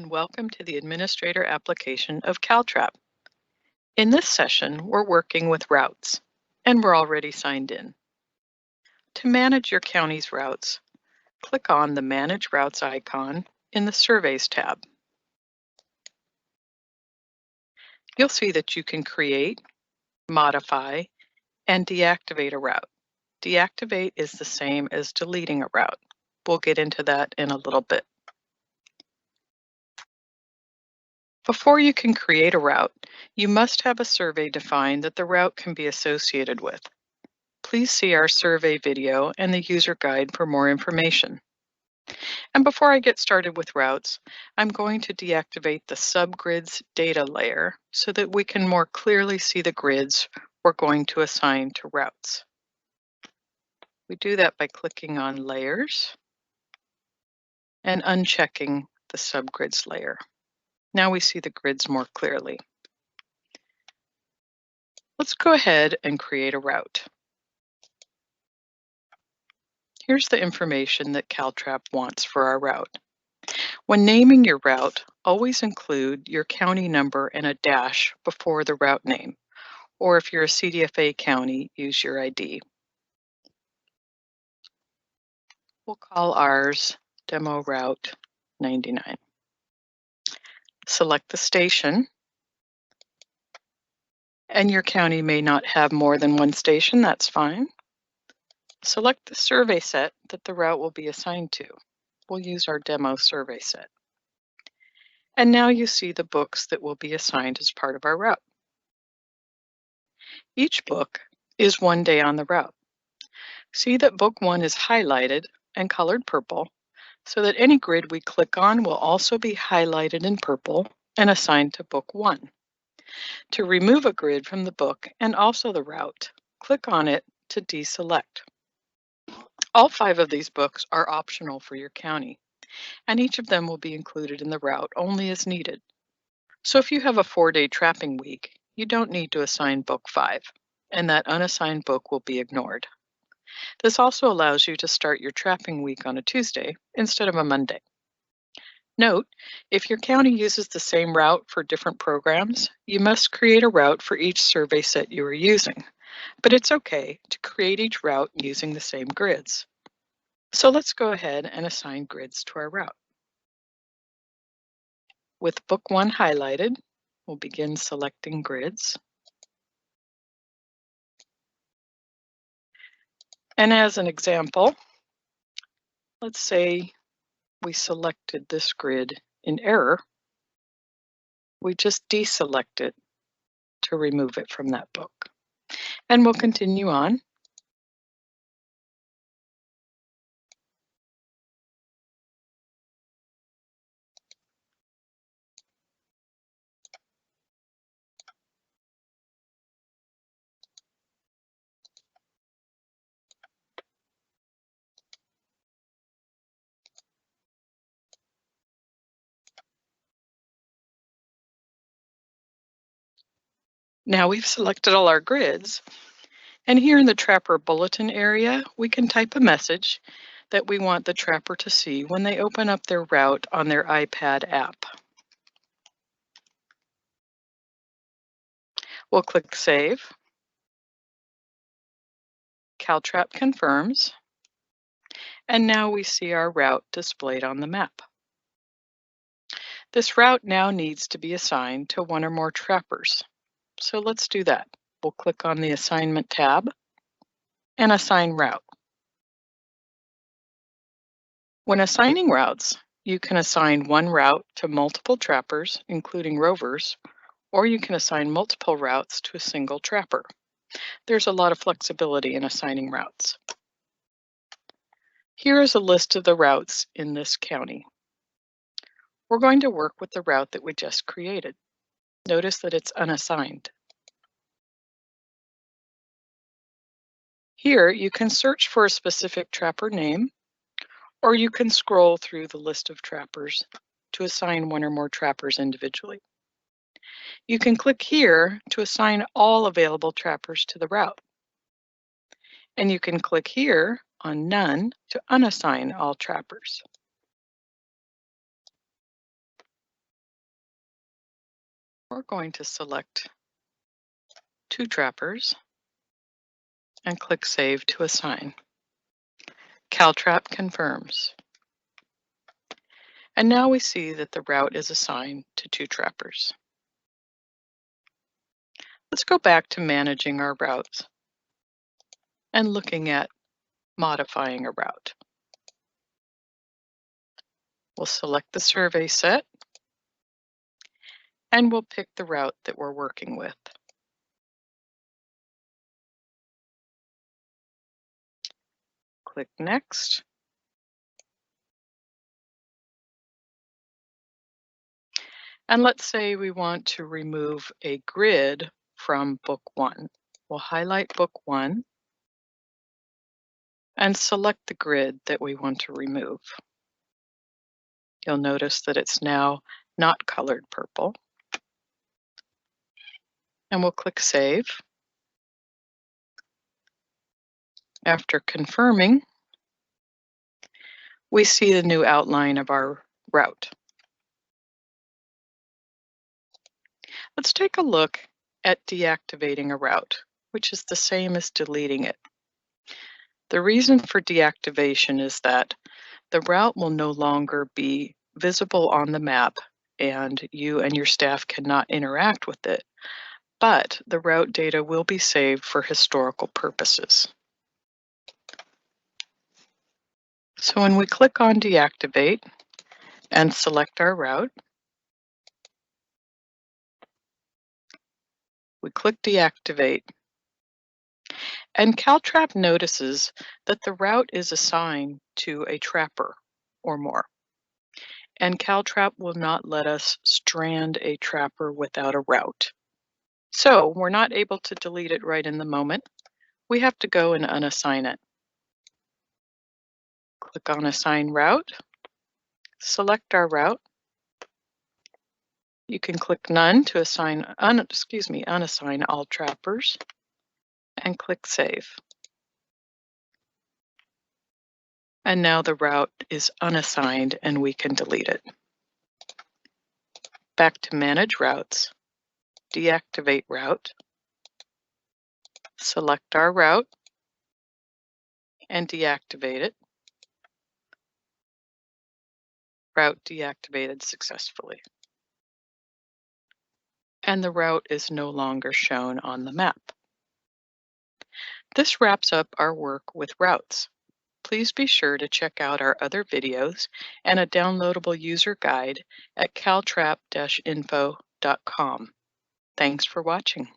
and welcome to the Administrator application of CalTrap. In this session, we're working with routes, and we're already signed in. To manage your county's routes, click on the Manage Routes icon in the Surveys tab. You'll see that you can create, modify, and deactivate a route. Deactivate is the same as deleting a route. We'll get into that in a little bit. Before you can create a route, you must have a survey defined that the route can be associated with. Please see our survey video and the user guide for more information. And before I get started with routes, I'm going to deactivate the subgrids data layer so that we can more clearly see the grids we're going to assign to routes. We do that by clicking on Layers and unchecking the subgrids layer. Now we see the grids more clearly. Let's go ahead and create a route. Here's the information that CalTrap wants for our route. When naming your route, always include your county number and a dash before the route name, or if you're a CDFA county, use your ID. We'll call ours Demo Route 99. Select the station, and your county may not have more than one station, that's fine. Select the survey set that the route will be assigned to. We'll use our demo survey set. And now you see the books that will be assigned as part of our route. Each book is one day on the route. See that book 1 is highlighted and colored purple, so that any grid we click on will also be highlighted in purple and assigned to book 1. To remove a grid from the book and also the route, click on it to deselect. All 5 of these books are optional for your county, and each of them will be included in the route only as needed. So if you have a 4-day trapping week, you don't need to assign book 5, and that unassigned book will be ignored. This also allows you to start your trapping week on a Tuesday instead of a Monday. Note, if your county uses the same route for different programs, you must create a route for each survey set you are using, but it's okay to create each route using the same grids. So let's go ahead and assign grids to our route. With book 1 highlighted, we'll begin selecting grids. And as an example, let's say we selected this grid in error. We just deselect it to remove it from that book. And we'll continue on. Now we've selected all our grids, and here in the Trapper Bulletin area, we can type a message that we want the Trapper to see when they open up their route on their iPad app. We'll click Save. CalTrap confirms, and now we see our route displayed on the map. This route now needs to be assigned to one or more trappers. So let's do that. We'll click on the Assignment tab and Assign Route. When assigning routes, you can assign one route to multiple trappers, including rovers, or you can assign multiple routes to a single trapper. There's a lot of flexibility in assigning routes. Here is a list of the routes in this county. We're going to work with the route that we just created. Notice that it's unassigned. Here you can search for a specific trapper name, or you can scroll through the list of trappers to assign one or more trappers individually. You can click here to assign all available trappers to the route. And you can click here on None to unassign all trappers. We're going to select two trappers and click Save to assign. CalTrap confirms. And now we see that the route is assigned to two trappers. Let's go back to managing our routes and looking at modifying a route. We'll select the survey set and we'll pick the route that we're working with. Click Next. And let's say we want to remove a grid from book 1. We'll highlight book 1 and select the grid that we want to remove. You'll notice that it's now not colored purple. And we'll click Save. After confirming, we see the new outline of our route. Let's take a look at deactivating a route, which is the same as deleting it. The reason for deactivation is that the route will no longer be visible on the map and you and your staff cannot interact with it, but the route data will be saved for historical purposes. So when we click on Deactivate and select our route, we click Deactivate, and CalTrap notices that the route is assigned to a trapper or more. And CalTrap will not let us strand a trapper without a route. So we're not able to delete it right in the moment. We have to go and unassign it. Click on Assign Route, select our route. You can click None to unassign all trappers, and click Save. And now the route is unassigned and we can delete it. Back to Manage Routes, Deactivate Route, select our route, and deactivate it. Route deactivated successfully. And the route is no longer shown on the map. This wraps up our work with routes. Please be sure to check out our other videos and a downloadable user guide at caltrap-info.com. Thanks for watching.